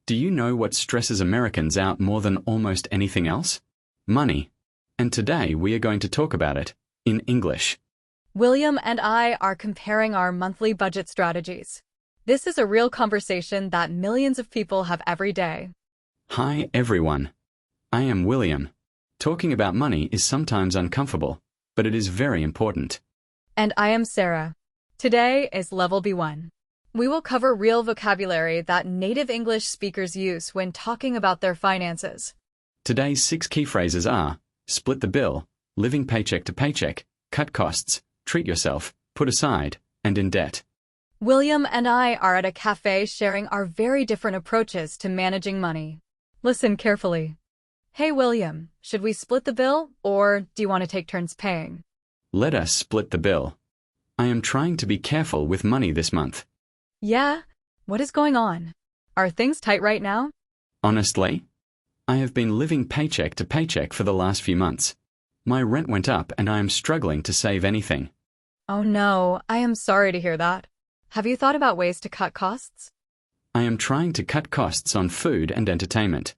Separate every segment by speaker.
Speaker 1: Do you know what stresses Americans out more than almost anything else? Money. And today we are going to talk about it in English.
Speaker 2: William and I are comparing our monthly budget strategies. This is a real conversation that millions of people have every day.
Speaker 1: Hi everyone. I am William. Talking about money is sometimes uncomfortable, but it is very important.
Speaker 2: And I am Sarah. Today is Level B1. We will cover real vocabulary that native English speakers use when talking about their finances.
Speaker 1: Today's 6 key phrases are split the bill, living paycheck to paycheck, cut costs, treat yourself, put aside, and in debt.
Speaker 2: William and I are at a cafe sharing our very different approaches to managing money. Listen carefully. Hey William, should we split the bill, or do you want to take turns paying?
Speaker 1: Let us split the bill. I am trying to be careful with money this month.
Speaker 2: Yeah? What is going on? Are things tight right now?
Speaker 1: Honestly, I have been living paycheck to paycheck for the last few months. My rent went up and I am struggling to save anything.
Speaker 2: Oh no, I am sorry to hear that. Have you thought about ways to cut costs?
Speaker 1: I am trying to cut costs on food and entertainment.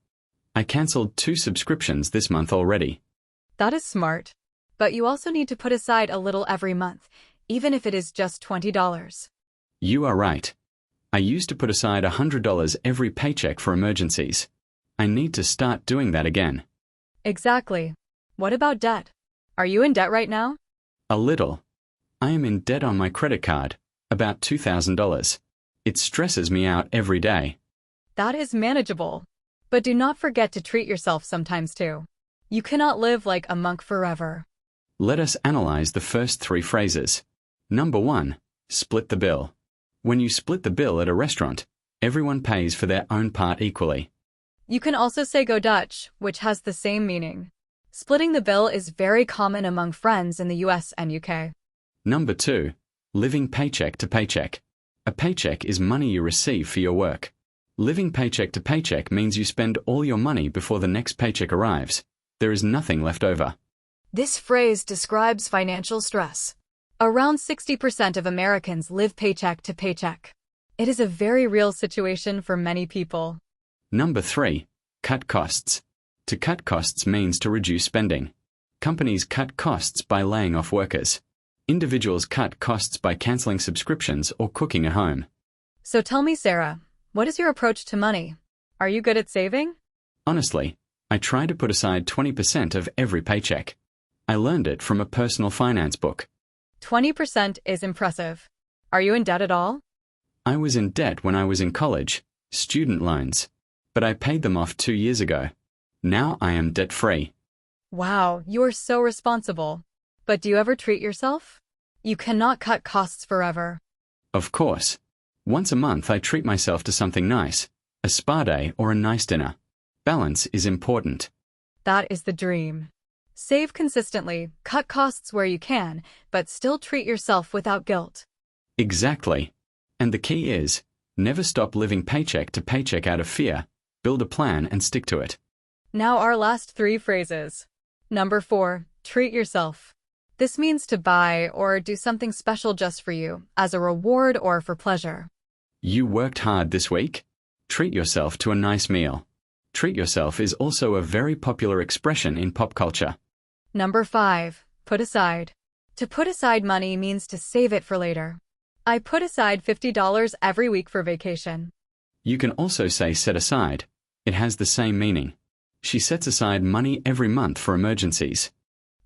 Speaker 1: I cancelled 2 subscriptions this month already.
Speaker 2: That is smart. But you also need to put aside a little every month, even if it is just $20.
Speaker 1: You are right. I used to put aside $100 every paycheck for emergencies. I need to start doing that again.
Speaker 2: Exactly. What about debt? Are you in debt right now?
Speaker 1: A little. I am in debt on my credit card, about $2,000. It stresses me out every day.
Speaker 2: That is manageable. But do not forget to treat yourself sometimes too. You cannot live like a monk forever.
Speaker 1: Let us analyze the first 3 phrases. Number 1, split the bill. When you split the bill at a restaurant, everyone pays for their own part equally.
Speaker 2: You can also say go Dutch, which has the same meaning. Splitting the bill is very common among friends in the US and UK.
Speaker 1: Number 2, living paycheck to paycheck. A paycheck is money you receive for your work. Living paycheck to paycheck means you spend all your money before the next paycheck arrives. There is nothing left over.
Speaker 2: This phrase describes financial stress. Around 60% of Americans live paycheck to paycheck. It is a very real situation for many people.
Speaker 1: Number 3, cut costs. To cut costs means to reduce spending. Companies cut costs by laying off workers. Individuals cut costs by cancelling subscriptions or cooking at home.
Speaker 2: So tell me, Sarah, what is your approach to money? Are you good at saving?
Speaker 1: Honestly, I try to put aside 20% of every paycheck. I learned it from a personal finance book.
Speaker 2: 20% is impressive. Are you in debt at all?
Speaker 1: I was in debt when I was in college, student loans, but I paid them off 2 years ago. Now I am debt-free.
Speaker 2: Wow, you are so responsible. But do you ever treat yourself? You cannot cut costs forever.
Speaker 1: Of course. Once a month I treat myself to something nice, a spa day or a nice dinner. Balance is important.
Speaker 2: That is the dream. Save consistently, cut costs where you can, but still treat yourself without guilt.
Speaker 1: Exactly. And the key is, never stop living paycheck to paycheck out of fear. Build a plan and stick to it.
Speaker 2: Now our last 3 phrases. Number 4, treat yourself. This means to buy or do something special just for you, as a reward or for pleasure.
Speaker 1: You worked hard this week? Treat yourself to a nice meal. Treat yourself is also a very popular expression in pop culture.
Speaker 2: Number 5, put aside. To put aside money means to save it for later. I put aside $50 every week for vacation.
Speaker 1: You can also say set aside. It has the same meaning. She sets aside money every month for emergencies.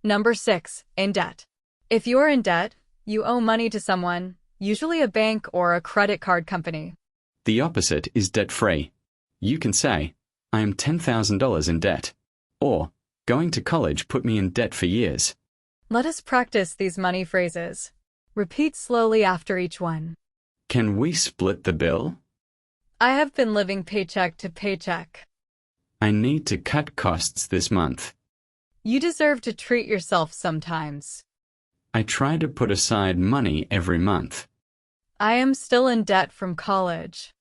Speaker 2: Number 6, in debt. If you are in debt, you owe money to someone, usually a bank or a credit card company.
Speaker 1: The opposite is debt-free. You can say, I am $10,000 in debt. Or, going to college put me in debt for years.
Speaker 2: Let us practice these money phrases. Repeat slowly after each one.
Speaker 1: Can we split the bill?
Speaker 2: I have been living paycheck to paycheck.
Speaker 1: I need to cut costs this month.
Speaker 2: You deserve to treat yourself sometimes.
Speaker 1: I try to put aside money every month.
Speaker 2: I am still in debt from college.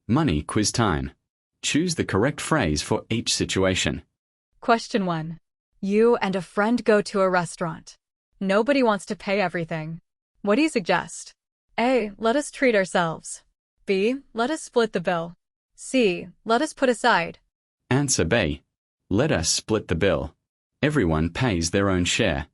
Speaker 1: Money quiz time. Choose the correct phrase for each situation.
Speaker 2: Question 1. You and a friend go to a restaurant. Nobody wants to pay everything. What do you suggest? A. Let us treat ourselves. B. Let us split the bill. C. Let us put aside.
Speaker 1: Answer B. Let us split the bill. Everyone pays their own share.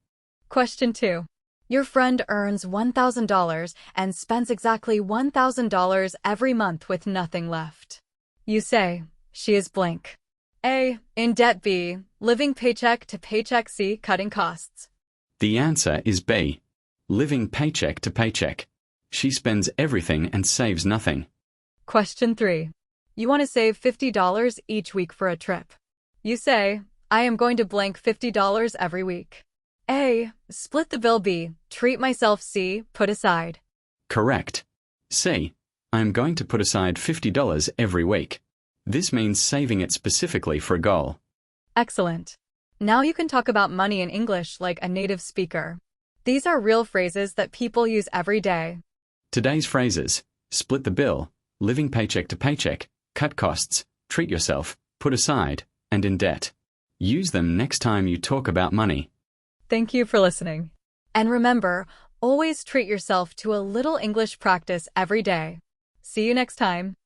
Speaker 2: Question 2. Your friend earns $1,000 and spends exactly $1,000 every month with nothing left. You say, she is blank. A. In debt. B. Living paycheck to paycheck. C. Cutting costs.
Speaker 1: The answer is B. Living paycheck to paycheck. She spends everything and saves nothing.
Speaker 2: Question 3. You want to save $50 each week for a trip. You say, I am going to blank $50 every week. A. Split the bill. B. Treat myself. C. Put aside.
Speaker 1: Correct. C. I am going to put aside $50 every week. This means saving it specifically for a goal.
Speaker 2: Excellent. Now you can talk about money in English like a native speaker. These are real phrases that people use every day.
Speaker 1: Today's phrases: split the bill, living paycheck to paycheck, cut costs, treat yourself, put aside, and in debt. Use them next time you talk about money.
Speaker 2: Thank you for listening. And remember, always treat yourself to a little English practice every day. See you next time.